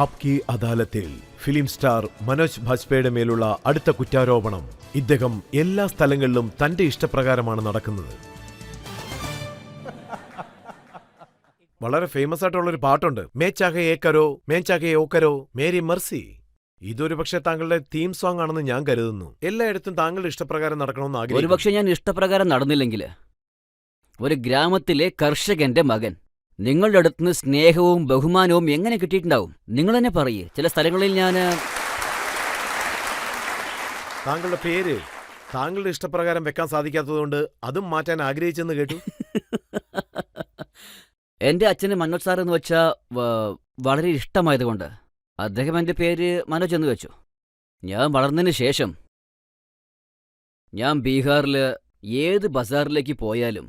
ആപ്കി അദാലത്തിൽ film star Manoj ബാജ്പേയിയുടെ മേലുള്ള അടുത്ത കുറ്റാരോപണം. ഇദ്ദേഹം എല്ലാ സ്ഥലങ്ങളിലും തന്റെ ഇഷ്ടപ്രകാരമാണ് നടക്കുന്നത്. വളരെ ഫേമസ് ആയിട്ടുള്ള ഒരു പാട്ടുണ്ട്, മേ ചാഹേ ഏ കരോ മേ ചാഹേ ഓ കരോ മേരി മർസി. ഇതൊരു പക്ഷേ താങ്കളുടെ തീം സോങ് ആണെന്ന് ഞാൻ കരുതുന്നു. എല്ലായിടത്തും താങ്കളുടെ ഇഷ്ടപ്രകാരം നടക്കണമെന്ന് ആഗ്രഹിക്കുന്നു. ഒരുപക്ഷെ ഞാൻ ഇഷ്ടപ്രകാരം നടന്നില്ലെങ്കിൽ ഒരു ഗ്രാമത്തിലെ കർഷകന്റെ മകൻ നിങ്ങളുടെ അടുത്തുനിന്ന് സ്നേഹവും ബഹുമാനവും എങ്ങനെ കിട്ടിയിട്ടുണ്ടാവും? നിങ്ങൾ തന്നെ പറയേ. ചില സ്ഥലങ്ങളിൽ ഞാൻ താങ്കളുടെ പേര് താങ്കളുടെ ഇഷ്ടപ്രകാരം വെക്കാൻ സാധിക്കാത്തതുകൊണ്ട് അതും മാറ്റാൻ ആഗ്രഹിച്ചെന്ന് കേട്ടു. എന്റെ അച്ഛന് മനോജ് സാർ എന്ന് വെച്ചാൽ വളരെ ഇഷ്ടമായതുകൊണ്ട് അദ്ദേഹം എൻ്റെ പേര് മനോജ് എന്ന് വെച്ചു. ഞാൻ വളർന്നതിന് ശേഷം ഞാൻ ബീഹാറിൽ ഏത് ബസാറിലേക്ക് പോയാലും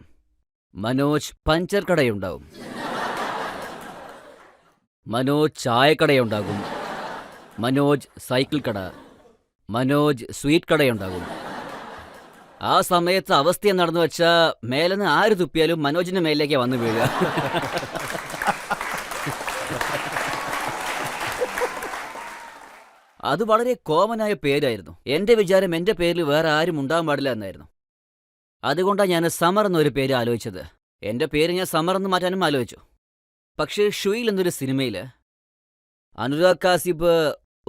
മനോജ് പഞ്ചർ കടയുണ്ടാവും, മനോജ് ചായക്കടയുണ്ടാകും, മനോജ് സൈക്കിൾ കട, മനോജ് സ്വീറ്റ് കടയുണ്ടാകും. ആ സമയത്ത് അവസ്ഥ എന്താണെന്ന് വെച്ചാൽ മേലെന്ന് ആര് തുപ്പിയാലും മനോജിന്റെ മേലിലേക്ക് വന്ന് വീഴുക. അത് വളരെ കോമനായ പേരായിരുന്നു. എൻ്റെ വിചാരം എൻ്റെ പേരിൽ വേറെ ആരും ഉണ്ടാകാൻ പാടില്ല എന്നായിരുന്നു. അതുകൊണ്ടാണ് ഞാൻ സമർ എന്നൊരു പേര് ആലോചിച്ചത്. എൻ്റെ പേര് ഞാൻ സമർ എന്ന് മാറ്റാനും ആലോചിച്ചു. പക്ഷേ ഷുയിൽ എന്നൊരു സിനിമയിൽ അനുരാഗ് കാസിപ്പ്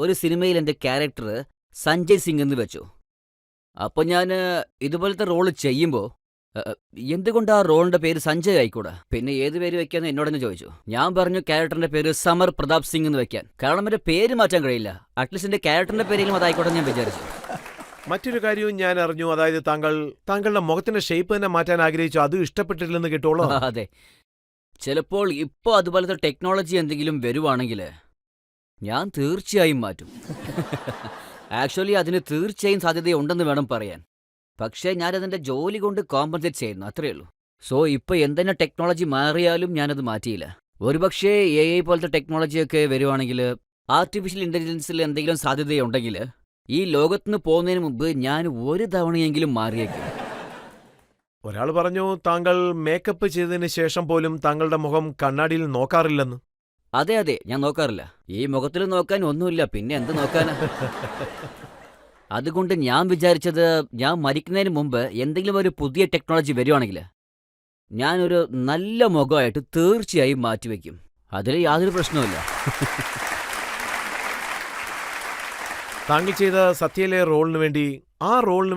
ഒരു സിനിമയിൽ എൻ്റെ ക്യാരക്ടർ സഞ്ജയ് സിംഗ് എന്ന് വെച്ചു. അപ്പോൾ ഞാൻ ഇതുപോലത്തെ റോള് ചെയ്യുമ്പോൾ എന്തുകൊണ്ട് ആ റോളിൻ്റെ പേര് സഞ്ജയ് ആയിക്കൂടാ, പിന്നെ ഏത് പേര് വെക്കാന്ന് എന്നോടെന്ന് ചോദിച്ചു. ഞാൻ പറഞ്ഞു ക്യാരക്ടറിൻ്റെ പേര് സമർ പ്രതാപ് സിംഗ് എന്ന് വെക്കാൻ. കാരണം എൻ്റെ പേര് മാറ്റാൻ കഴിയില്ല, അറ്റ്ലീസ്റ്റ് എൻ്റെ ക്യാരക്ടറിൻ്റെ പേരെങ്കിലും അതായിക്കോട്ടെ ഞാൻ വിചാരിച്ചു. മറ്റൊരു കാര്യവും ഞാൻ അറിഞ്ഞു, അതായത് താങ്കളുടെ മുഖത്തിന്റെ ഷേപ്പ് തന്നെ മാറ്റാൻ ആഗ്രഹിച്ചു. അതും ഇഷ്ടപ്പെട്ടിട്ടില്ലെന്ന് കേട്ടോളൂ. അതെ, ചിലപ്പോൾ ഇപ്പോൾ അതുപോലത്തെ ടെക്നോളജി എന്തെങ്കിലും വരുവാണെങ്കിൽ ഞാൻ തീർച്ചയായും മാറ്റും. ആക്ച്വലി അതിന് തീർച്ചയായും സാധ്യതയുണ്ടെന്ന് വേണം പറയാൻ. പക്ഷേ ഞാനതിൻ്റെ ജോലി കൊണ്ട് കോമ്പൻസേറ്റ് ചെയ്യുന്നു, അത്രയേ ഉള്ളൂ. സോ ഇപ്പോൾ എന്തെന്നെ ടെക്നോളജി മാറിയാലും ഞാനത് മാറ്റിയില്ല. ഒരുപക്ഷേ AI പോലത്തെ ടെക്നോളജിയൊക്കെ വരുവാണെങ്കിൽ, ആർട്ടിഫിഷ്യൽ ഇൻ്റലിജൻസിൽ എന്തെങ്കിലും സാധ്യതയുണ്ടെങ്കിൽ ഈ ലോകത്തുനിന്ന് പോകുന്നതിന് മുമ്പ് ഞാൻ ഒരു തവണയെങ്കിലും മാറിയേക്കും. ഒരാൾ പറഞ്ഞു താങ്കൾ മേക്കപ്പ് ചെയ്തതിന് ശേഷം പോലും താങ്കളുടെ മുഖം കണ്ണാടിയിൽ നോക്കാറില്ലെന്ന്. അതെ അതെ, ഞാൻ നോക്കാറില്ല. ഈ മുഖത്തിൽ നോക്കാൻ ഒന്നുമില്ല, പിന്നെ എന്ത് നോക്കാനാ. അതുകൊണ്ട് ഞാൻ വിചാരിച്ചത്, ഞാൻ മരിക്കുന്നതിന് മുമ്പ് എന്തെങ്കിലും ഒരു പുതിയ ടെക്നോളജി വരുവാണെങ്കിൽ ഞാനൊരു നല്ല മുഖമായിട്ട് തീർച്ചയായും മാറ്റിവെക്കും. അതിൽ യാതൊരു പ്രശ്നവുമില്ല. താങ്കൾ ചെയ്ത സത്യയിലെ റോളിന്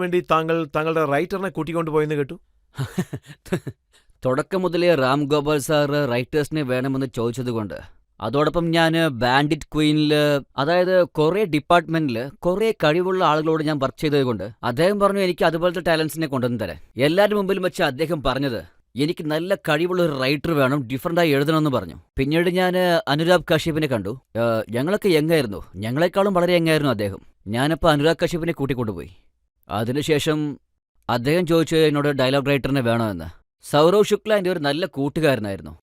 വേണ്ടി താങ്കളുടെ റൈറ്ററിനെ കൂട്ടിക്കൊണ്ടുപോയെന്ന് കേട്ടു. തുടക്കം മുതലേ രാം ഗോപാൽ സാറ് റൈറ്റേഴ്സിനെ വേണമെന്ന് ചോദിച്ചതുകൊണ്ട്, അതോടൊപ്പം ഞാൻ ബാൻഡിറ്റ് ക്വീനിൽ, അതായത് കുറേ ഡിപ്പാർട്ട്മെന്റിൽ കുറേ കഴിവുള്ള ആളുകളോട് ഞാൻ വർക്ക് ചെയ്തത് കൊണ്ട് അദ്ദേഹം പറഞ്ഞു എനിക്ക് അതുപോലത്തെ ടാലൻസിനെ കൊണ്ടുവന്ന് തരാൻ. എല്ലാവരുടെ മുമ്പിലും വെച്ച് അദ്ദേഹം പറഞ്ഞത് എനിക്ക് നല്ല കഴിവുള്ള ഒരു റൈറ്റർ വേണം, ഡിഫറൻ്റായി എഴുതണമെന്ന് പറഞ്ഞു. പിന്നീട് ഞാൻ അനുരാഗ് കശ്യപിനെ കണ്ടു. ഞങ്ങളൊക്കെ യങ്ങായിരുന്നു, ഞങ്ങളെക്കാളും വളരെ യങ്ങായിരുന്നു അദ്ദേഹം. ഞാനപ്പോൾ അനുരാഗ് കശ്യപിനെ കൂട്ടിക്കൊണ്ടുപോയി. അതിനുശേഷം അദ്ദേഹം ചോദിച്ചു എന്നോട് ഡയലോഗ് റൈറ്ററിനെ വേണമെന്ന്. സൗരവ് ശുക്ല എൻ്റെ ഒരു നല്ല കൂട്ടുകാരനായിരുന്നു.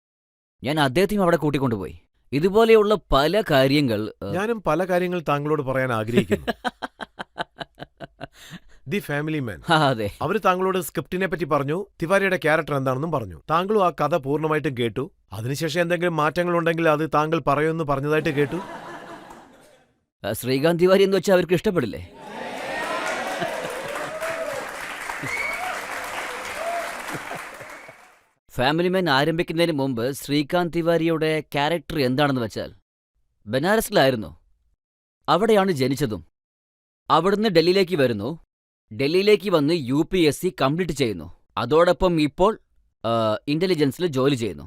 ഞാൻ അദ്ദേഹത്തെയും അവിടെ കൂട്ടിക്കൊണ്ടുപോയി. ഇതുപോലെയുള്ള പല കാര്യങ്ങൾ ഞാനും പല കാര്യങ്ങൾ താങ്കളോട് പറയാൻ ആഗ്രഹിക്കുന്നു. ദി ഫാമിലി മാൻ, അതെ, അവർ താങ്കളോട് സ്ക്രിപ്റ്റിനെ പറ്റി പറഞ്ഞു, തിവാരിയുടെ ക്യാരക്ടർ എന്താണെന്നും പറഞ്ഞു. താങ്കളും ആ കഥ പൂർണ്ണമായിട്ടും കേട്ടു. അതിനുശേഷം എന്തെങ്കിലും മാറ്റങ്ങൾ ഉണ്ടെങ്കിൽ അത് താങ്കൾ പറയുമെന്ന് പറഞ്ഞതായിട്ട് കേട്ടു. ശ്രീകാന്ത് തിവാരി എന്ന് വെച്ചാൽ അവർക്ക് ഇഷ്ടപ്പെടില്ലേ? ഫാമിലി മാൻ ആരംഭിക്കുന്നതിന് മുമ്പ് ശ്രീകാന്ത് തിവാരിയുടെ ക്യാരക്ടർ എന്താണെന്ന് വെച്ചാൽ ബനാറസിലായിരുന്നു. അവിടെയാണ് ജനിച്ചതും. അവിടുന്ന് ഡൽഹിയിലേക്ക് വരുന്നു. ഡൽഹിയിലേക്ക് വന്ന് UPSC കംപ്ലീറ്റ് ചെയ്യുന്നു. അതോടൊപ്പം ഇപ്പോൾ ഇൻ്റലിജൻസിൽ ജോലി ചെയ്യുന്നു.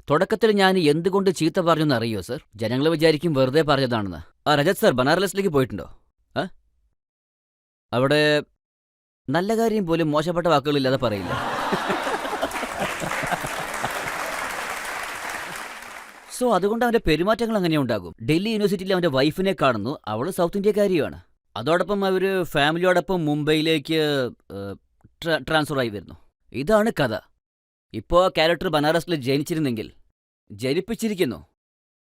തുടക്കത്തിൽ ഞാൻ എന്തുകൊണ്ട് ചീത്ത പറഞ്ഞെന്ന് അറിയോ സർ? ജനങ്ങൾ വിചാരിക്കും വെറുതെ പറഞ്ഞതാണെന്ന്. രജത് സർ ബനാറസിലേക്ക് പോയിട്ടുണ്ടോ? അവിടെ നല്ല കാര്യം പോലും മോശപ്പെട്ട വാക്കുകളില്ലാതെ പറയില്ല. സോ അതുകൊണ്ട് അവൻ്റെ പെരുമാറ്റങ്ങൾ അങ്ങനെ ഉണ്ടാകും. ഡൽഹി യൂണിവേഴ്സിറ്റിയിൽ അവൻ്റെ വൈഫിനെ കാണുന്നു, അവൾ സൗത്ത് ഇന്ത്യക്കാരിയാണ്. അതോടൊപ്പം അവർ ഫാമിലിയോടൊപ്പം മുംബൈയിലേക്ക് ട്രാൻസ്ഫർ ആയി വരുന്നു. ഇതാണ് കഥ. ഇപ്പോൾ ആ ക്യാരക്ടർ ബനാറസിൽ ജനിപ്പിച്ചിരിക്കുന്നു.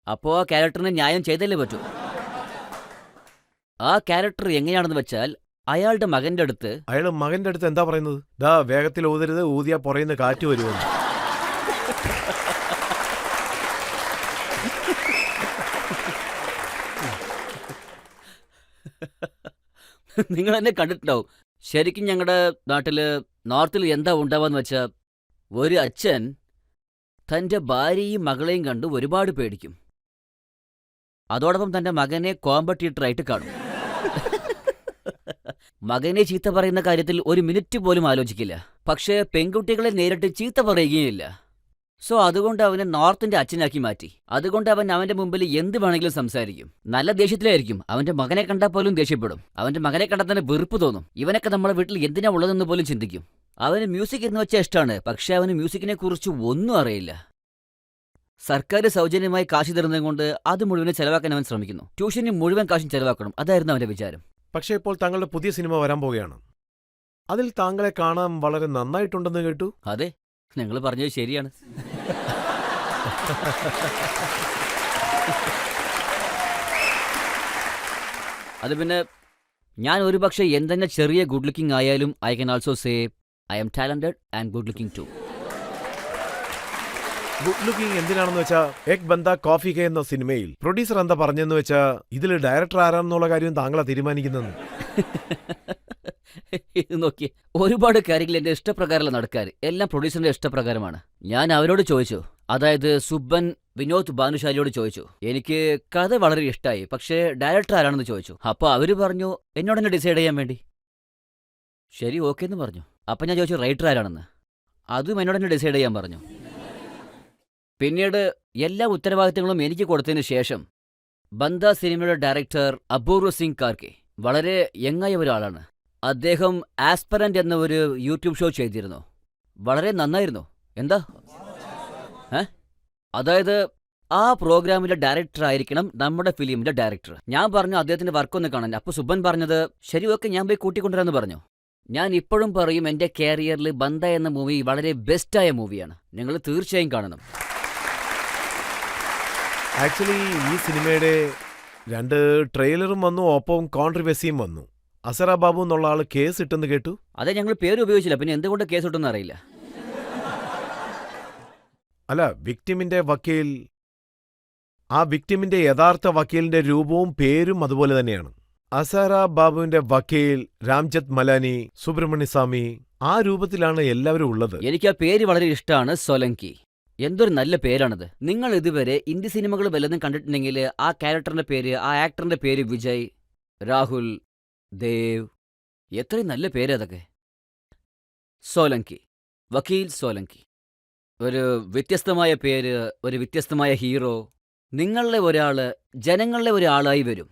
അപ്പോൾ ആ ക്യാരക്ടറിന് ന്യായം ചെയ്തല്ലേ പറ്റൂ. ആ ക്യാരക്ടർ എങ്ങനെയാണെന്ന് വെച്ചാൽ, അയാളുടെ മകന്റെ അടുത്ത് എന്താ പറയുന്നത്? വേഗത്തിൽ ഊതരുത്, ഊതിയാ പുറയുന്ന കാറ്റ് വരുമെന്ന്. നിങ്ങൾ എന്നെ കണ്ടിട്ടുണ്ടാവും. ശരിക്കും ഞങ്ങളുടെ നാട്ടില് നോർത്തിൽ എന്താ ഉണ്ടാവാന്ന് വെച്ചാ, ഒരു അച്ഛൻ തന്റെ ഭാര്യയും മകളെയും കണ്ട് ഒരുപാട് പേടിക്കും. അതോടൊപ്പം തന്റെ മകനെ കോമ്പറ്റീറ്ററായിട്ട് കാണും. മകനെ ചീത്ത പറയുന്ന കാര്യത്തിൽ ഒരു മിനിറ്റ് പോലും ആലോചിക്കില്ല. പക്ഷേ പെൺകുട്ടികളെ നേരിട്ട് ചീത്ത പറയുകയില്ല. സോ അതുകൊണ്ട് അവനെ നോർത്തിന്റെ അച്ഛനാക്കി മാറ്റി. അതുകൊണ്ട് അവൻ അവന്റെ മുമ്പിൽ എന്ത് വേണമെങ്കിലും സംസാരിക്കും. നല്ല ദേഷ്യത്തിലായിരിക്കും. അവന്റെ മകനെ കണ്ടാൽ പോലും ദേഷ്യപ്പെടും. അവന്റെ മകനെ കണ്ടാൽ തന്നെ വെറുപ്പ് തോന്നും. ഇവനൊക്കെ നമ്മുടെ വീട്ടിൽ എന്തിനാ ഉള്ളതെന്ന് പോലും ചിന്തിക്കും. അവന് മ്യൂസിക് എന്ന് വെച്ചാൽ ഇഷ്ടമാണ്. പക്ഷെ അവന് മ്യൂസിക്കിനെ കുറിച്ച് ഒന്നും അറിയില്ല. സർക്കാർ സൗജന്യമായി കാശ് തരുന്നത് കൊണ്ട് അത് മുഴുവൻ ചെലവാക്കാൻ അവൻ ശ്രമിക്കുന്നു. ട്യൂഷന് മുഴുവൻ കാശും ചെലവാക്കണം, അതായിരുന്നു അവന്റെ വിചാരം. പക്ഷേ ഇപ്പോൾ താങ്കളുടെ പുതിയ സിനിമ വരാൻ പോവുകയാണ്. അതിൽ താങ്കളെ കാണാൻ വളരെ നന്നായിട്ടുണ്ടെന്ന് കേട്ടു. അതെ, നിങ്ങൾ പറഞ്ഞത് ശരിയാണ്. അത് പിന്നെ ഞാൻ ഒരുപക്ഷെ എന്തെന്നെ ചെറിയ ഗുഡ് ലുക്കിംഗ് ആയാലും I can also say I am talented and good looking too. Good looking എന്തിനാണെന്ന് വെച്ചാ എക് ബന്ദ കോഫി കെ എന്ന സിനിമയിൽ പ്രൊഡ്യൂസർ എന്താ പറഞ്ഞെന്ന് വെച്ചാ ഇതിൽ ഡയറക്ടർ ആരാണെന്നുള്ള കാര്യം താങ്കളാ തീരുമാനിക്കുന്നത്. ഇത് നോക്കിയേ, ഒരുപാട് കാര്യങ്ങൾ എന്റെ ഇഷ്ടപ്രകാരമല്ല നടക്കാൻ. എല്ലാം പ്രൊഡ്യൂസറിന്റെ ഇഷ്ടപ്രകാരമാണ്. ഞാൻ അവരോട് ചോദിച്ചു, അതായത് സുബ്ബൻ വിനോദ് ഭാനുശാലിയോട് ചോദിച്ചു, എനിക്ക് കഥ വളരെ ഇഷ്ടമായി, പക്ഷേ ഡയറക്ടർ ആരാണെന്ന് ചോദിച്ചു. അപ്പൊ അവര് പറഞ്ഞു എന്നോട് തന്നെ ഡിസൈഡ് ചെയ്യാൻ വേണ്ടി. ശരി, ഓക്കെ എന്ന് പറഞ്ഞു. അപ്പൊ ഞാൻ ചോദിച്ചു റൈറ്റർ ആരാണെന്ന്. അതും എന്നോട് തന്നെ ഡിസൈഡ് ചെയ്യാൻ പറഞ്ഞു. പിന്നീട് എല്ലാ ഉത്തരവാദിത്തങ്ങളും എനിക്ക് കൊടുത്തതിന് ശേഷം ബന്ദ സിനിമയുടെ ഡയറക്ടർ അപൂർവ സിംഗ് കാർക്കെ വളരെ യങ്ങായ ഒരാളാണ്. അദ്ദേഹം ആസ്പെറന്റ് എന്ന ഒരു യൂട്യൂബ് ഷോ ചെയ്തിരുന്നു. വളരെ നന്നായിരുന്നു. എന്താ അതായത് ആ പ്രോഗ്രാമിന്റെ ഡയറക്ടർ ആയിരിക്കണം നമ്മുടെ ഫിലിമിന്റെ ഡയറക്ടർ. ഞാൻ പറഞ്ഞു അദ്ദേഹത്തിന്റെ വർക്കൊന്ന് കാണാൻ. അപ്പോൾ സുബൻ പറഞ്ഞത് ശരി, ഓക്കെ, ഞാൻ പോയി കൂട്ടിക്കൊണ്ടുവരാമെന്ന് പറഞ്ഞു. ഞാൻ ഇപ്പോഴും പറയും എന്റെ കാരിയറിൽ ബന്ദ എന്ന മൂവി വളരെ ബെസ്റ്റായ മൂവിയാണ്. നിങ്ങൾ തീർച്ചയായും കാണണം. ആക്ച്വലി ഈ സിനിമയുടെ 2 ട്രെയിലറും വന്നു, ഒപ്പം കോൺട്രവേഴ്സിയും വന്നു. അസറ ബാബു എന്നുള്ള ആള് കേസ് ഇട്ടെന്ന് കേട്ടു. അതെ, ഞങ്ങൾ പേര് ഉപയോഗിച്ചില്ല. പിന്നെ എന്തുകൊണ്ട് കേസ് ഇട്ടെന്ന് അറിയില്ല. അല്ല, വിക്ടിമിന്റെ വക്കീൽ, ആ വിക്ടിമിന്റെ യഥാർത്ഥ വക്കീലിന്റെ രൂപവും പേരും അതുപോലെ തന്നെയാണ്. അസറ ബാബുവിന്റെ വക്കീൽ രാംജത്ത് മലാനി, സുബ്രഹ്മണ്യസ്വാമി, ആ രൂപത്തിലാണ് എല്ലാവരും ഉള്ളത്. എനിക്ക് ആ പേര് വളരെ ഇഷ്ടമാണ്, സോലങ്കി. എന്തൊരു നല്ല പേരാണത്. നിങ്ങൾ ഇതുവരെ ഇന്ത്യ സിനിമകൾ വല്ലതും കണ്ടിട്ടുണ്ടെങ്കിൽ ആ ക്യാരക്ടറിന്റെ പേര്, ആ ആക്ടറിന്റെ പേര് വിജയ്, രാഹുൽ, ദേവ്, എത്രയും നല്ല പേര് അതൊക്കെ. സോലങ്കി, വക്കീൽ സോലങ്കി, ഒരു വ്യത്യസ്തമായ പേര്, ഒരു വ്യത്യസ്തമായ ഹീറോ. നിങ്ങളിലെ ഒരാള് ജനങ്ങളിലെ ഒരാളായി വരും.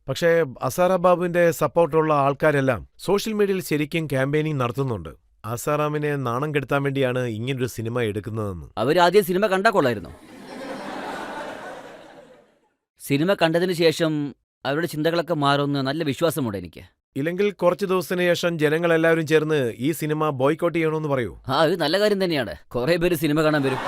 പക്ഷേ അസാറ ബാബുവിന്റെ സപ്പോർട്ടുള്ള ആൾക്കാരെല്ലാം സോഷ്യൽ മീഡിയയിൽ ശരിക്കും ക്യാമ്പയിനിങ് നടത്തുന്നുണ്ട്. ആസാറാമിനെ നാണം കെടുത്താൻ വേണ്ടിയാണ് ഇങ്ങനൊരു സിനിമ എടുക്കുന്നതെന്ന്. അവരാദ്യം സിനിമ കണ്ടാ കൊള്ളായിരുന്നു. സിനിമ കണ്ടതിന് ശേഷം അവരുടെ ചിന്തകളൊക്കെ മാറുമെന്ന് നല്ല വിശ്വാസമുണ്ട് എനിക്ക്. ഇല്ലെങ്കിൽ കുറച്ച് ദിവസത്തിന് ശേഷം ജനങ്ങളെല്ലാവരും ചേർന്ന് ഈ സിനിമ ബോയ്ക്കോട്ട് ചെയ്യണമെന്ന് പറയൂ. അത് നല്ല കാര്യം തന്നെയാണ്. കുറെ പേര് സിനിമ കാണാൻ വരും.